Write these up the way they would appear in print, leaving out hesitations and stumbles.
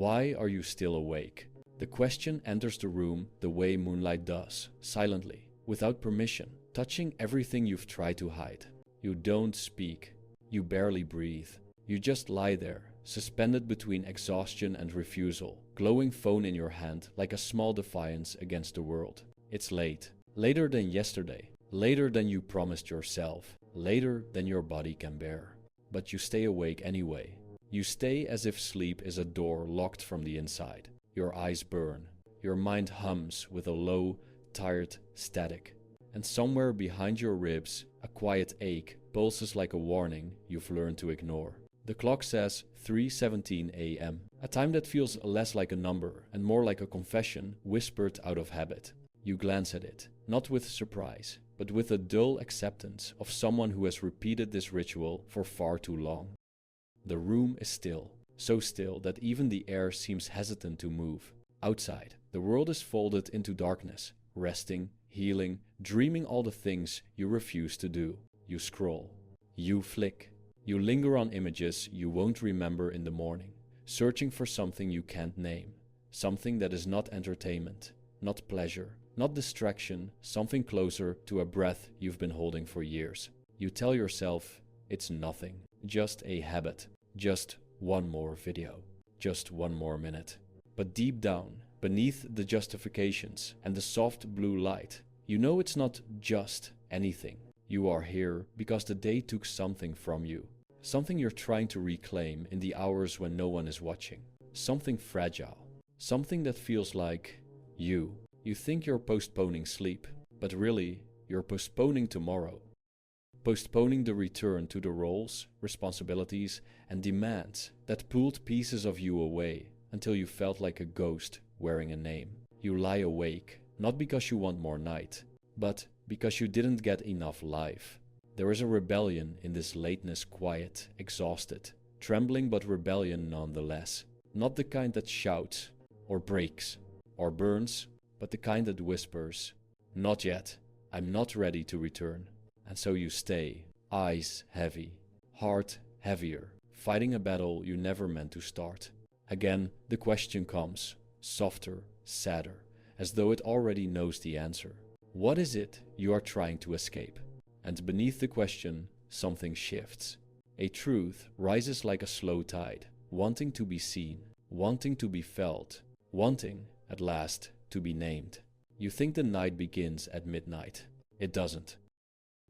Why are you still awake? The question enters the room the way moonlight does, silently, without permission, touching everything you've tried to hide. You don't speak. You barely breathe. You just lie there, suspended between exhaustion and refusal, glowing phone in your hand like a small defiance against the world. It's late. Later than yesterday. Later than you promised yourself. Later than your body can bear. But you stay awake anyway. You stay as if sleep is a door locked from the inside. Your eyes burn. Your mind hums with a low, tired static. And somewhere behind your ribs, a quiet ache pulses like a warning you've learned to ignore. The clock says 3:17 a.m., a time that feels less like a number and more like a confession whispered out of habit. You glance at it, not with surprise, but with a dull acceptance of someone who has repeated this ritual for far too long. The room is still, so still that even the air seems hesitant to move. Outside, the world is folded into darkness, resting, healing, dreaming all the things you refuse to do. You scroll. You flick. You linger on images you won't remember in the morning, searching for something you can't name. Something that is not entertainment, not pleasure, not distraction, something closer to a breath you've been holding for years. You tell yourself it's nothing, just a habit, just one more video, just one more minute. But deep down, beneath the justifications and the soft blue light, you know it's not just anything. You are here because the day took something from you. Something you're trying to reclaim in the hours when no one is watching. Something fragile. Something that feels like you. You think you're postponing sleep, but really, you're postponing tomorrow. Postponing the return to the roles, responsibilities, and demands that pulled pieces of you away until you felt like a ghost wearing a name. You lie awake, not because you want more night, but because you didn't get enough life. There is a rebellion in this lateness, quiet, exhausted, trembling but rebellion nonetheless. Not the kind that shouts, or breaks, or burns, but the kind that whispers, "Not yet, I'm not ready to return." And so you stay, eyes heavy, heart heavier, fighting a battle you never meant to start. Again, the question comes, softer, sadder, as though it already knows the answer. What is it you are trying to escape? And beneath the question, something shifts. A truth rises like a slow tide, wanting to be seen, wanting to be felt, wanting, at last, to be named. You think the night begins at midnight. It doesn't.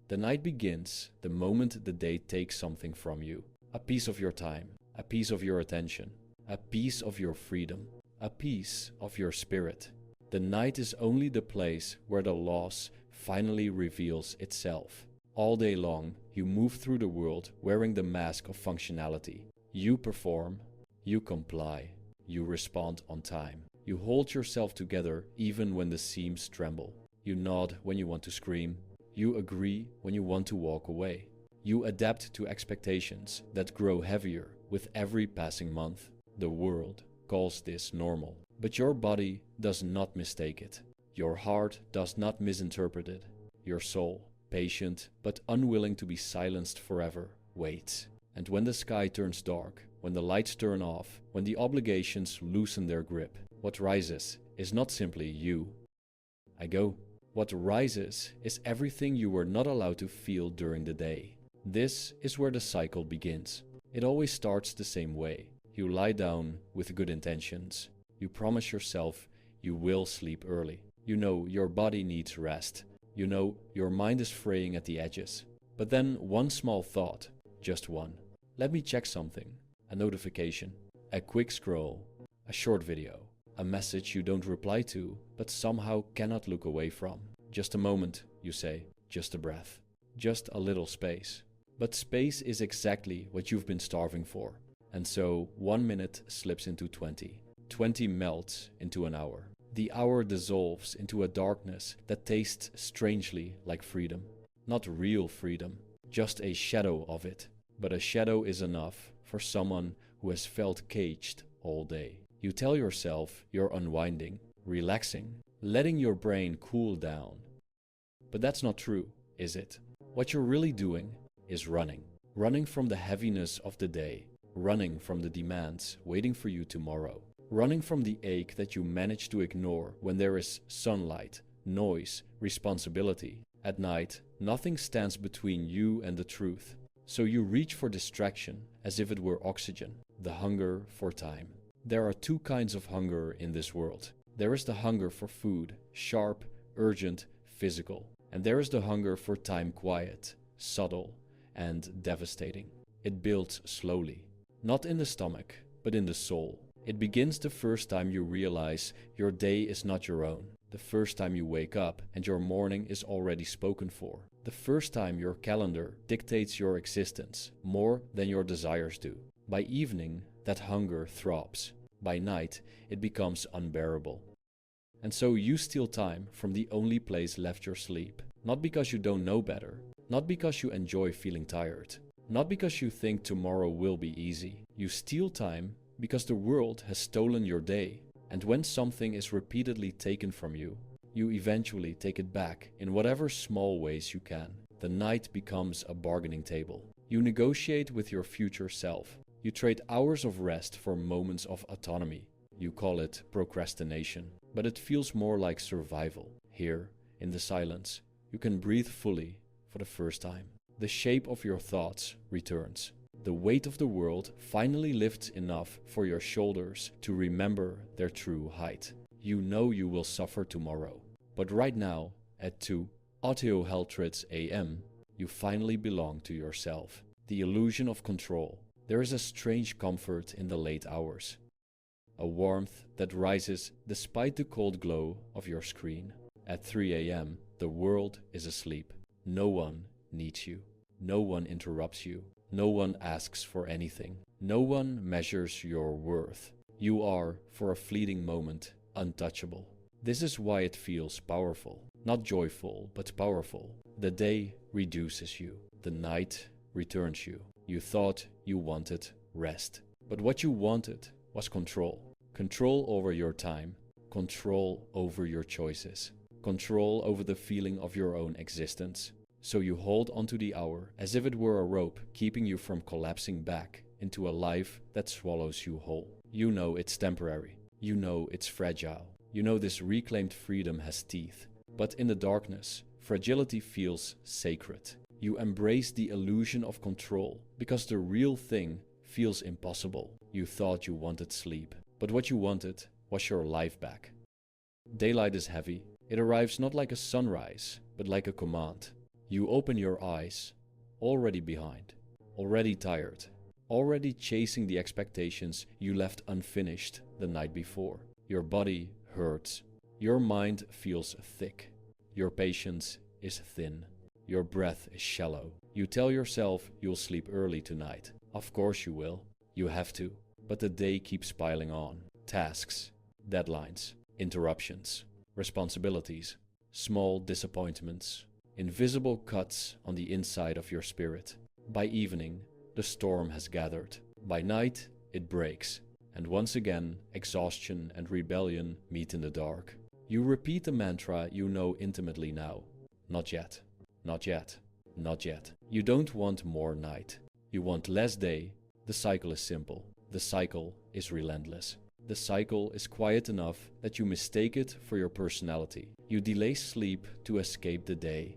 The night begins the moment the day takes something from you. A piece of your time, a piece of your attention, a piece of your freedom, a piece of your spirit. The night is only the place where the loss finally reveals itself. All day long, you move through the world wearing the mask of functionality. You perform, you comply, you respond on time. You hold yourself together even when the seams tremble. You nod when you want to scream. You agree when you want to walk away. You adapt to expectations that grow heavier with every passing month. The world calls this normal. But your body does not mistake it. Your heart does not misinterpret it. Your soul, patient but unwilling to be silenced forever, waits. And when the sky turns dark, when the lights turn off, when the obligations loosen their grip, what rises is not simply you. I go. What rises is everything you were not allowed to feel during the day. This is where the cycle begins. It always starts the same way. You lie down with good intentions. You promise yourself you will sleep early. You know your body needs rest. You know your mind is fraying at the edges. But then one small thought, just one. Let me check something. A notification, a quick scroll, a short video, a message you don't reply to, but somehow cannot look away from. Just a moment, you say, just a breath, just a little space. But space is exactly what you've been starving for. And so 1 minute slips into 20. 20 melts into an hour. The hour dissolves into a darkness that tastes strangely like freedom. Not real freedom, just a shadow of it. But a shadow is enough for someone who has felt caged all day. You tell yourself you're unwinding, relaxing, letting your brain cool down. But that's not true, is it? What you're really doing is running. Running from the heaviness of the day. Running from the demands waiting for you tomorrow. running from the ache that you manage to ignore when there is sunlight, noise, responsibility. At night, nothing stands between you and the truth. So you reach for distraction as if it were oxygen, the hunger for time. There are two kinds of hunger in this world. There is the hunger for food, sharp, urgent, physical. And there is the hunger for time quiet, subtle, and devastating. It builds slowly, not in the stomach, but in the soul. It begins the first time you realize your day is not your own. The first time you wake up and your morning is already spoken for. The first time your calendar dictates your existence more than your desires do. By evening, that hunger throbs. By night, it becomes unbearable. And so you steal time from the only place left, your sleep. Not because you don't know better. Not because you enjoy feeling tired. Not because you think tomorrow will be easy. You steal time because the world has stolen your day. And when something is repeatedly taken from you, you eventually take it back in whatever small ways you can. The night becomes a bargaining table. You negotiate with your future self. You trade hours of rest for moments of autonomy. You call it procrastination, but it feels more like survival. Here, in the silence, you can breathe fully for the first time. The shape of your thoughts returns. The weight of the world finally lifts enough for your shoulders to remember their true height. You know you will suffer tomorrow. But right now, at 2 Autoheltrits AM, you finally belong to yourself. The illusion of control. There is a strange comfort in the late hours. A warmth that rises despite the cold glow of your screen. At 3 AM, the world is asleep. No one needs you. No one interrupts you. No one asks for anything. No one measures your worth. You are, for a fleeting moment, untouchable. This is why it feels powerful. Not joyful, but powerful. The day reduces you. The night returns you. You thought you wanted rest. But what you wanted was control. Control over your time. Control over your choices. Control over the feeling of your own existence. So you hold onto the hour as if it were a rope keeping you from collapsing back into a life that swallows you whole. You know it's temporary. You know it's fragile. You know this reclaimed freedom has teeth. But in the darkness, fragility feels sacred. You embrace the illusion of control because the real thing feels impossible. You thought you wanted sleep, but what you wanted was your life back. Daylight is heavy. It arrives not like a sunrise, but like a command. You open your eyes, already behind, already tired, already chasing the expectations you left unfinished the night before. Your body hurts. Your mind feels thick. Your patience is thin. Your breath is shallow. You tell yourself you'll sleep early tonight. Of course you will. You have to. But the day keeps piling on. Tasks, deadlines, interruptions, responsibilities, small disappointments. Invisible cuts on the inside of your spirit. By evening, the storm has gathered. By night, it breaks. And once again, exhaustion and rebellion meet in the dark. You repeat the mantra you know intimately now. Not yet. Not yet. Not yet. You don't want more night. You want less day. The cycle is simple. The cycle is relentless. The cycle is quiet enough that you mistake it for your personality. You delay sleep to escape the day.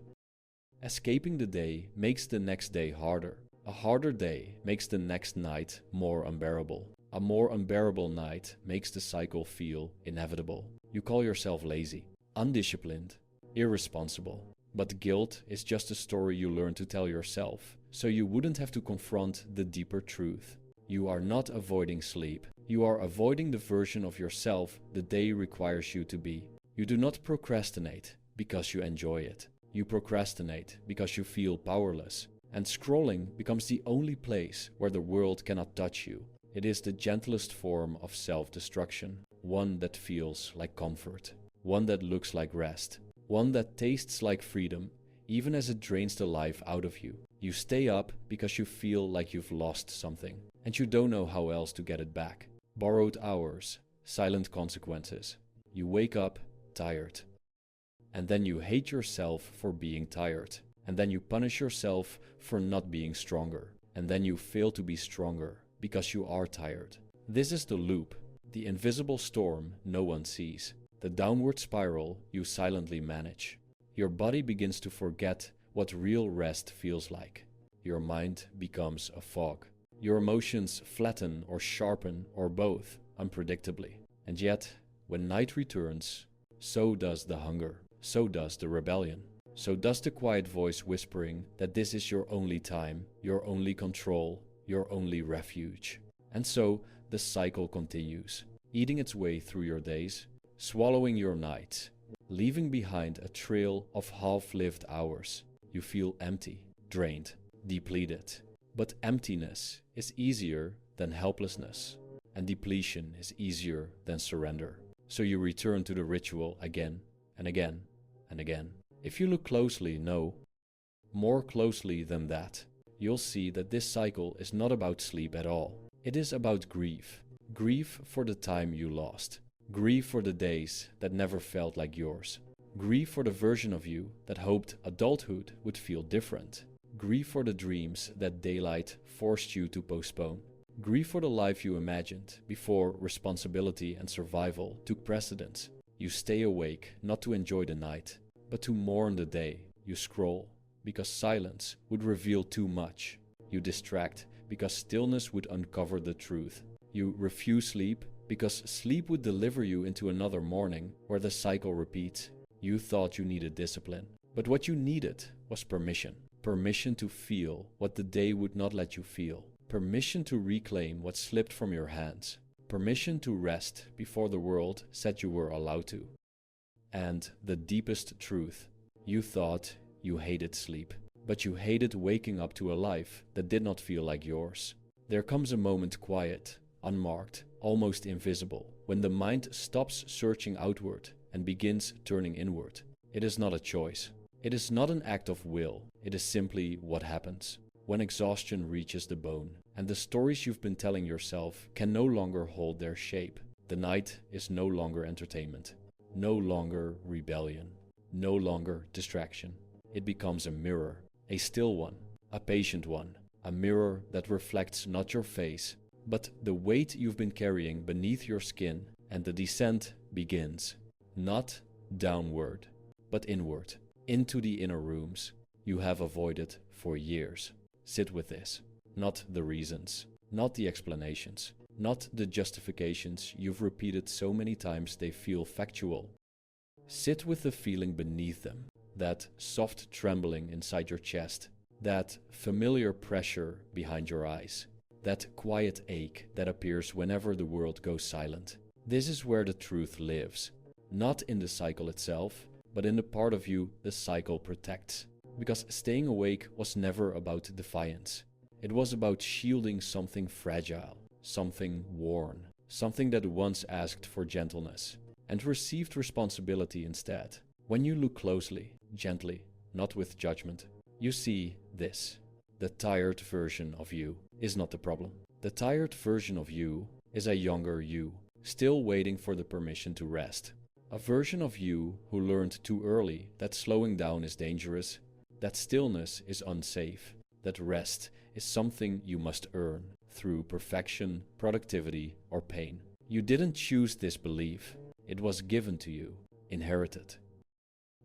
Escaping the day makes the next day harder. A harder day makes the next night more unbearable. A more unbearable night makes the cycle feel inevitable. You call yourself lazy, undisciplined, irresponsible. But guilt is just a story you learn to tell yourself, so you wouldn't have to confront the deeper truth. You are not avoiding sleep. You are avoiding the version of yourself the day requires you to be. You do not procrastinate because you enjoy it. You procrastinate because you feel powerless. And scrolling becomes the only place where the world cannot touch you. It is the gentlest form of self-destruction, one that feels like comfort, one that looks like rest, one that tastes like freedom, even as it drains the life out of you. You stay up because you feel like you've lost something, and you don't know how else to get it back. Borrowed hours, silent consequences. You wake up tired. And then you hate yourself for being tired. And then you punish yourself for not being stronger. And then you fail to be stronger because you are tired. This is the loop. the invisible storm no one sees, the downward spiral you silently manage. Your body begins to forget what real rest feels like. Your mind becomes a fog. Your emotions flatten or sharpen or both, unpredictably. And yet, when night returns, so does the hunger, so does the rebellion, so does the quiet voice whispering that this is your only time, your only control, your only refuge. And so the cycle continues, eating its way through your days, swallowing your nights, leaving behind a trail of half-lived hours. You feel empty, drained, depleted. But emptiness is easier than helplessness, and depletion is easier than surrender. So you return to the ritual again and again and again. If you look closely, no, more closely than that, you'll see that this cycle is not about sleep at all. It is about grief. Grief for the time you lost. Grief for the days that never felt like yours. Grief for the version of you that hoped adulthood would feel different. Grief for the dreams that daylight forced you to postpone. Grief for the life you imagined before responsibility and survival took precedence. You stay awake not to enjoy the night, but to mourn the day. You scroll because silence would reveal too much. You distract because stillness would uncover the truth. You refuse sleep because sleep would deliver you into another morning where the cycle repeats. You thought you needed discipline, but what you needed was permission. Permission to feel what the day would not let you feel. Permission to reclaim what slipped from your hands. Permission to rest before the world said you were allowed to. And the deepest truth, you thought you hated sleep, but you hated waking up to a life that did not feel like yours. There comes a moment quiet, unmarked, almost invisible, when the mind stops searching outward and begins turning inward. It is not a choice. It is not an act of will, it is simply what happens. When exhaustion reaches the bone, and the stories you've been telling yourself can no longer hold their shape, the night is no longer entertainment, no longer rebellion, no longer distraction. It becomes a mirror, a still one, a patient one, a mirror that reflects not your face, but the weight you've been carrying beneath your skin, and the descent begins, not downward, but inward. Into the inner rooms you have avoided for years. Sit with this, not the reasons, not the explanations, not the justifications you've repeated so many times they feel factual. Sit with the feeling beneath them, that soft trembling inside your chest, that familiar pressure behind your eyes, that quiet ache that appears whenever the world goes silent. This is where the truth lives, not in the cycle itself, but in the part of you the cycle protects. Because staying awake was never about defiance. It was about shielding something fragile, something worn, something that once asked for gentleness, and received responsibility instead. When you look closely, gently, not with judgment, you see this. The tired version of you is not the problem. The tired version of you is a younger you, still waiting for the permission to rest. A version of you who learned too early that slowing down is dangerous, that stillness is unsafe, that rest is something you must earn through perfection, productivity, or pain. You didn't choose this belief. It was given to you, inherited.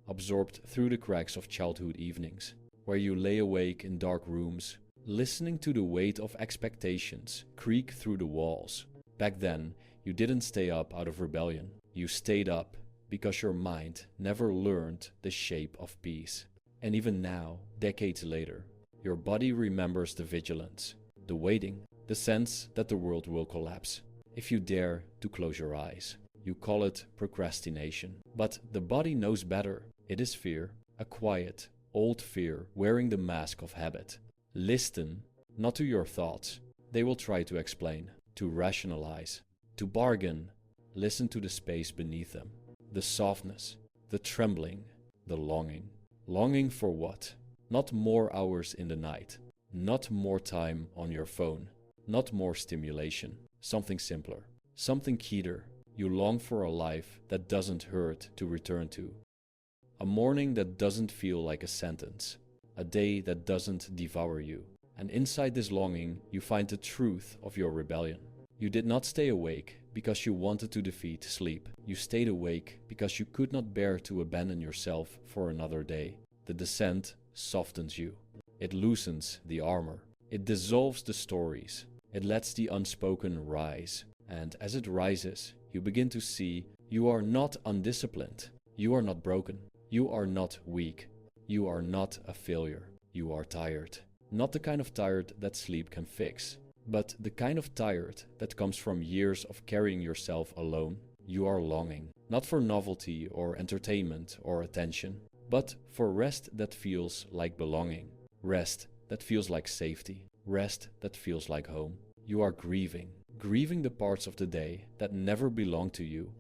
Absorbed through the cracks of childhood evenings, where you lay awake in dark rooms, listening to the weight of expectations creak through the walls. Back then, you didn't stay up out of rebellion. You stayed up because your mind never learned the shape of peace. And even now, decades later, your body remembers the vigilance, the waiting, the sense that the world will collapse if you dare to close your eyes. You call it procrastination, but the body knows better. It is fear, a quiet, old fear wearing the mask of habit. Listen not to your thoughts. They will try to explain, to rationalize, to bargain. Listen to the space beneath them, the softness, the trembling, the longing. Longing for what? Not more hours in the night, not more time on your phone, not more stimulation. Something simpler, something keener. You long for a life that doesn't hurt to return to. A morning that doesn't feel like a sentence, a day that doesn't devour you. And inside this longing, you find the truth of your rebellion. You did not stay awake because you wanted to defeat sleep. You stayed awake because you could not bear to abandon yourself for another day. The descent softens you. It loosens the armor. It dissolves the stories. It lets the unspoken rise. And as it rises, you begin to see you are not undisciplined. You are not broken. You are not weak. You are not a failure. You are tired. Not the kind of tired that sleep can fix, but the kind of tired that comes from years of carrying yourself alone. You are longing, not for novelty or entertainment or attention, but for rest that feels like belonging. Rest that feels like safety. Rest that feels like home. You are grieving. Grieving the parts of the day that never belonged to you.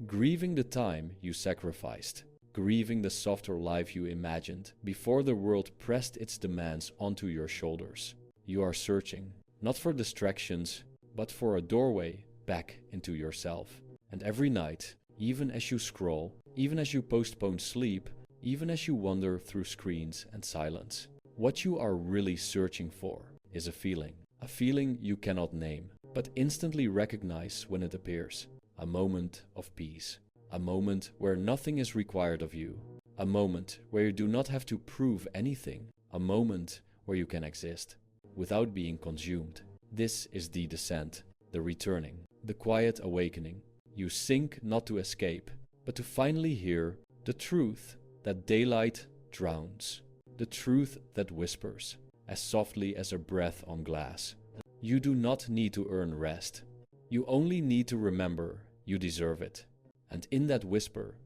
Grieving the time you sacrificed. Grieving the softer life you imagined before the world pressed its demands onto your shoulders. You are searching, not for distractions, but for a doorway back into yourself. And every night, even as you scroll, even as you postpone sleep, even as you wander through screens and silence, what you are really searching for is a feeling you cannot name, but instantly recognize when it appears. A moment of peace. A moment where nothing is required of you. A moment where you do not have to prove anything. A moment where you can exist without being consumed. This is the descent, the returning, the quiet awakening. You sink not to escape, but to finally hear the truth that daylight drowns. The truth that whispers, as softly as a breath on glass. You do not need to earn rest. You only need to remember you deserve it. And in that whisper,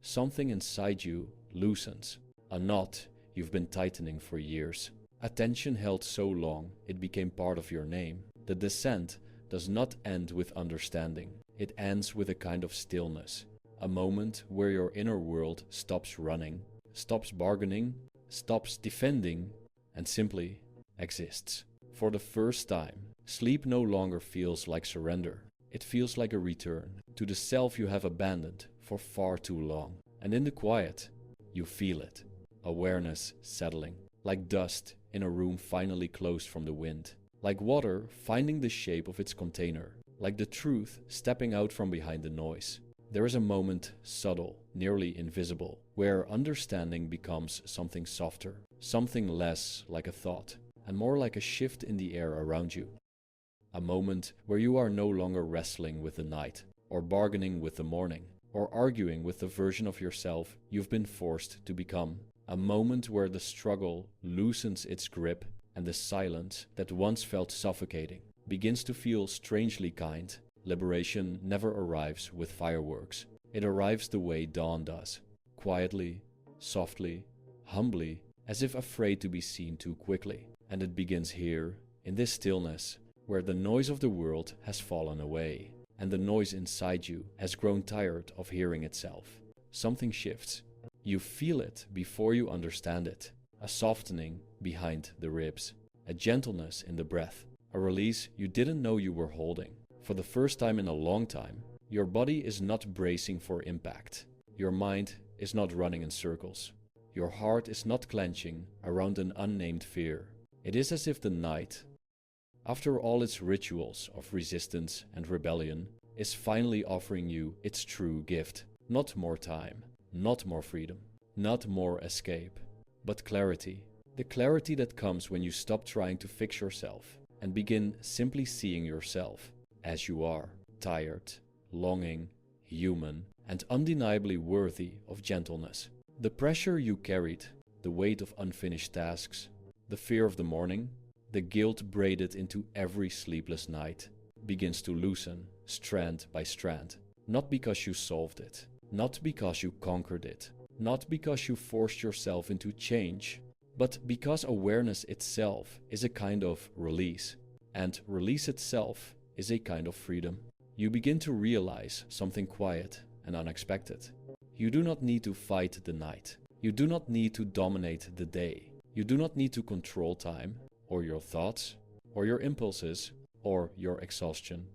something inside you loosens, a knot you've been tightening for years. A tension held so long it became part of your name. The descent does not end with understanding. It ends with a kind of stillness, a moment where your inner world stops running, stops bargaining, stops defending, and simply exists. For the first time, sleep no longer feels like surrender. It feels like a return to the self you have abandoned for far too long. And in the quiet, you feel it. Awareness settling, like dust in a room finally closed from the wind. Like water finding the shape of its container. Like the truth stepping out from behind the noise. There is a moment subtle, nearly invisible, where understanding becomes something softer, something less like a thought, and more like a shift in the air around you. A moment where you are no longer wrestling with the night, or bargaining with the morning, or arguing with the version of yourself you've been forced to become. A moment where the struggle loosens its grip and the silence that once felt suffocating begins to feel strangely kind. Liberation never arrives with fireworks. It arrives the way dawn does, quietly, softly, humbly, as if afraid to be seen too quickly. And it begins here, in this stillness, where the noise of the world has fallen away, and the noise inside you has grown tired of hearing itself. Something shifts. You feel it before you understand it. A softening behind the ribs, a gentleness in the breath, a release you didn't know you were holding. For the first time in a long time, your body is not bracing for impact. Your mind is not running in circles. Your heart is not clenching around an unnamed fear. It is as if the night, after all its rituals of resistance and rebellion, is finally offering you its true gift. Not more time, not more freedom, not more escape, but clarity. The clarity that comes when you stop trying to fix yourself and begin simply seeing yourself as you are, tired, longing, human, and undeniably worthy of gentleness. The pressure you carried, the weight of unfinished tasks, the fear of the morning, the guilt braided into every sleepless night, begins to loosen, strand by strand. Not because you solved it, not because you conquered it, not because you forced yourself into change, but because awareness itself is a kind of release, and release itself is a kind of freedom. You begin to realize something quiet and unexpected. You do not need to fight the night. You do not need to dominate the day. You do not need to control time, or your thoughts, or your impulses, or your exhaustion.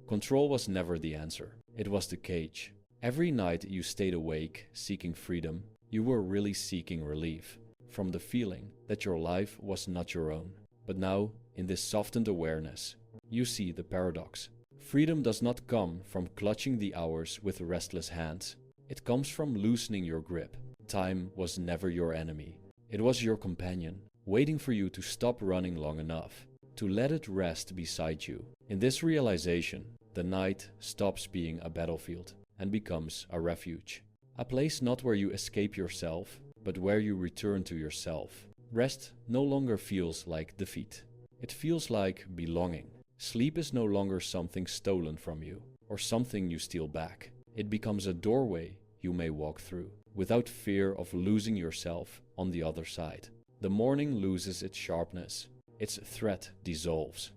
Control was never the answer. It was the cage. Every night you stayed awake, seeking freedom, you were really seeking relief from the feeling that your life was not your own. But now, in this softened awareness, you see the paradox. Freedom does not come from clutching the hours with restless hands. It comes from loosening your grip. Time was never your enemy. It was your companion, waiting for you to stop running long enough, to let it rest beside you. In this realization, the night stops being a battlefield and becomes a refuge. A place not where you escape yourself, but where you return to yourself. Rest no longer feels like defeat. It feels like belonging. Sleep is no longer something stolen from you, or something you steal back. It becomes a doorway you may walk through, without fear of losing yourself on the other side. The morning loses its sharpness. Its threat dissolves.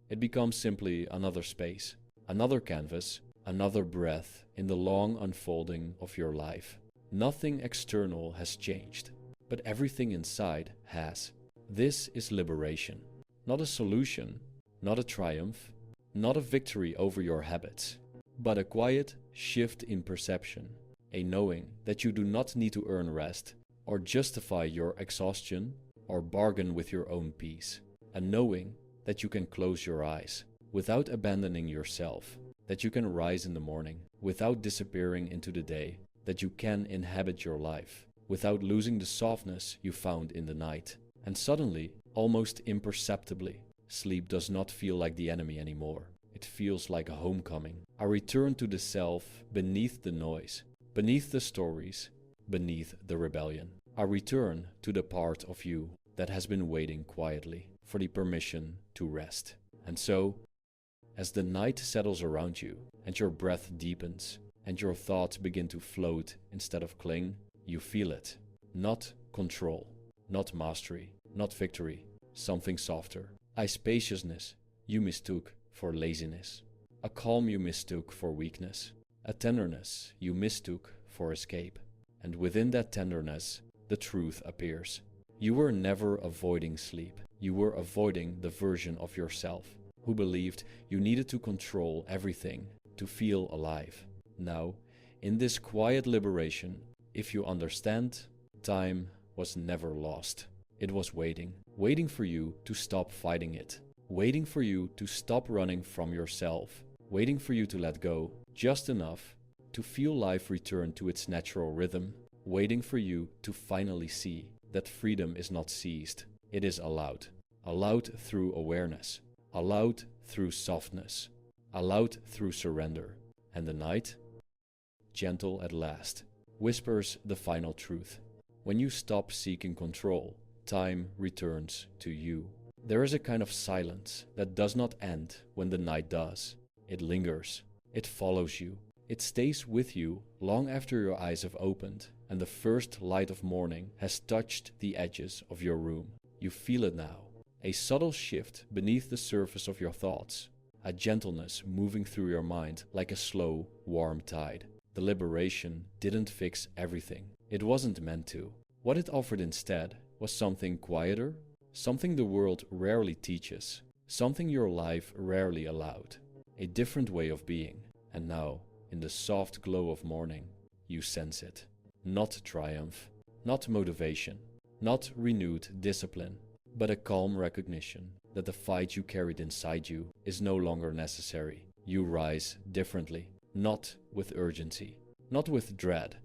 It becomes simply another space, another canvas, another breath in the long unfolding of your life. Nothing external has changed, but everything inside has. This is liberation. Not a solution, not a triumph, not a victory over your habits, but a quiet shift in perception, a knowing that you do not need to earn rest, or justify your exhaustion, or bargain with your own peace, a knowing that you can close your eyes without abandoning yourself, that you can rise in the morning without disappearing into the day, that you can inhabit your life without losing the softness you found in the night. And suddenly, almost imperceptibly, sleep does not feel like the enemy anymore. It feels like a homecoming, a return to the self beneath the noise, beneath the stories, beneath the rebellion. A return to the part of you that has been waiting quietly for the permission to rest. And so, as the night settles around you and your breath deepens and your thoughts begin to float instead of cling, you feel it. Not control, not mastery, not victory, something softer. A spaciousness you mistook for laziness, a calm you mistook for weakness, a tenderness you mistook for escape. And within that tenderness, the truth appears. You were never avoiding sleep. You were avoiding the version of yourself who believed you needed to control everything to feel alive. Now, in this quiet liberation, if you understand, time was never lost. It was waiting, waiting for you to stop fighting it, waiting for you to stop running from yourself, waiting for you to let go just enough to feel life return to its natural rhythm, waiting for you to finally see that freedom is not seized, it is allowed. Allowed through awareness, allowed through softness, allowed through surrender. And the night, gentle at last, whispers the final truth. When you stop seeking control, time returns to you. There is a kind of silence that does not end when the night does. It lingers. It follows you. It stays with you long after your eyes have opened and the first light of morning has touched the edges of your room. You feel it now. A subtle shift beneath the surface of your thoughts. A gentleness moving through your mind like a slow, warm tide. The liberation didn't fix everything. It wasn't meant to. What it offered instead was something quieter, something the world rarely teaches, something your life rarely allowed. A different way of being. And now, in the soft glow of morning, you sense it. Not triumph, not motivation, not renewed discipline, but a calm recognition that the fight you carried inside you is no longer necessary. You rise differently, not with urgency, not with dread,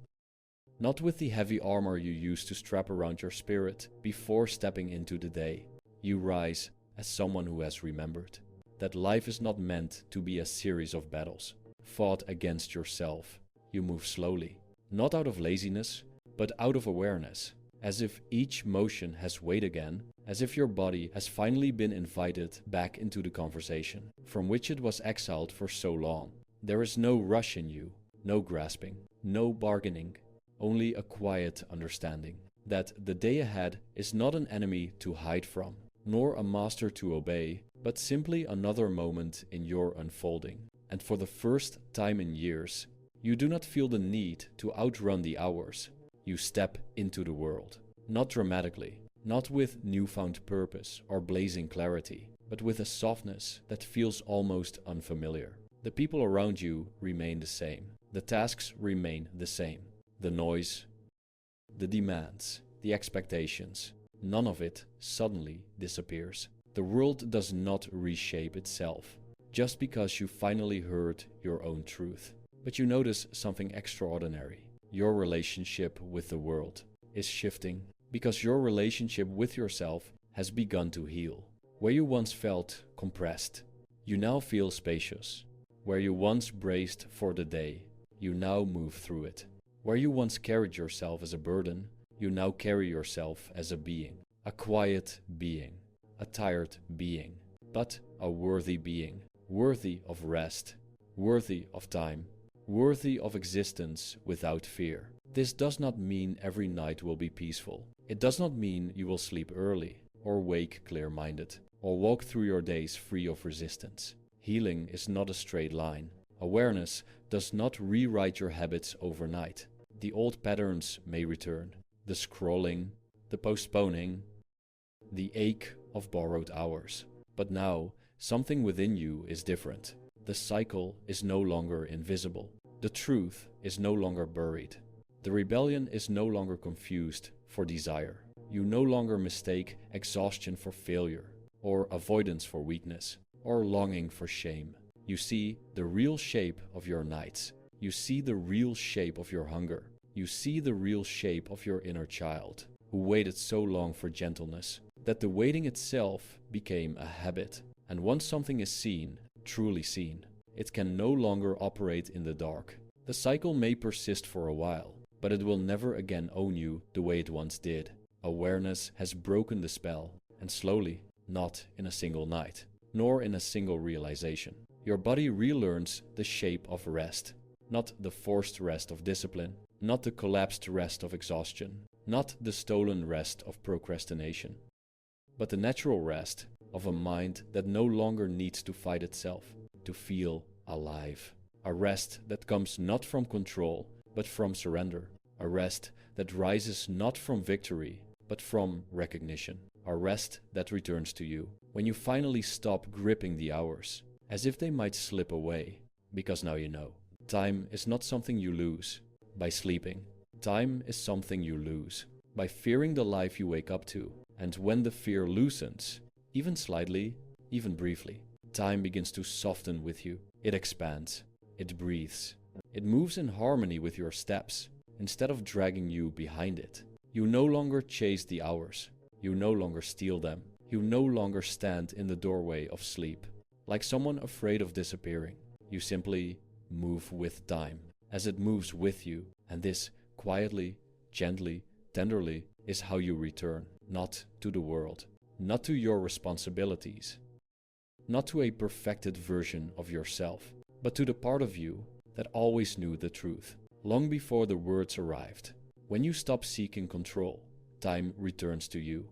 not with the heavy armor you used to strap around your spirit before stepping into the day. You rise as someone who has remembered that life is not meant to be a series of battles, fought against yourself. You move slowly, not out of laziness, but out of awareness, as if each motion has weight again, as if your body has finally been invited back into the conversation, from which it was exiled for so long. There is no rush in you, no grasping, no bargaining, only a quiet understanding that the day ahead is not an enemy to hide from, nor a master to obey, but simply another moment in your unfolding. And for the first time in years, you do not feel the need to outrun the hours. You step into the world, not dramatically, not with newfound purpose or blazing clarity, but with a softness that feels almost unfamiliar. The people around you remain the same. The tasks remain the same. The noise, the demands, the expectations, none of it suddenly disappears. The world does not reshape itself, just because you finally heard your own truth. But you notice something extraordinary. Your relationship with the world is shifting because your relationship with yourself has begun to heal. Where you once felt compressed, you now feel spacious. Where you once braced for the day, you now move through it. Where you once carried yourself as a burden, you now carry yourself as a being. A quiet being, a tired being, but a worthy being, worthy of rest, worthy of time, worthy of existence without fear. This does not mean every night will be peaceful. It does not mean you will sleep early, or wake clear-minded, or walk through your days free of resistance. Healing is not a straight line. Awareness does not rewrite your habits overnight. The old patterns may return. The scrolling, the postponing, the ache of borrowed hours. But now, something within you is different. The cycle is no longer invisible. The truth is no longer buried. The rebellion is no longer confused for desire. You no longer mistake exhaustion for failure, or avoidance for weakness, or longing for shame. You see the real shape of your nights. You see the real shape of your hunger. You see the real shape of your inner child, who waited so long for gentleness, that the waiting itself became a habit. And once something is seen, truly seen, it can no longer operate in the dark. The cycle may persist for a while, but it will never again own you the way it once did. Awareness has broken the spell, and slowly, not in a single night, nor in a single realization, your body relearns the shape of rest, not the forced rest of discipline, not the collapsed rest of exhaustion, not the stolen rest of procrastination, but the natural rest of a mind that no longer needs to fight itself to feel alive. A rest that comes not from control, but from surrender. A rest that rises not from victory, but from recognition. A rest that returns to you when you finally stop gripping the hours, as if they might slip away, because now you know. Time is not something you lose by sleeping. Time is something you lose by fearing the life you wake up to. And when the fear loosens, even slightly, even briefly, time begins to soften with you. It expands. It breathes. It moves in harmony with your steps, instead of dragging you behind it. You no longer chase the hours. You no longer steal them. You no longer stand in the doorway of sleep, like someone afraid of disappearing. You simply move with time, as it moves with you. And this, quietly, gently, tenderly, is how you return, not to the world, not to your responsibilities, not to a perfected version of yourself, but to the part of you that always knew the truth, long before the words arrived. When you stop seeking control, time returns to you.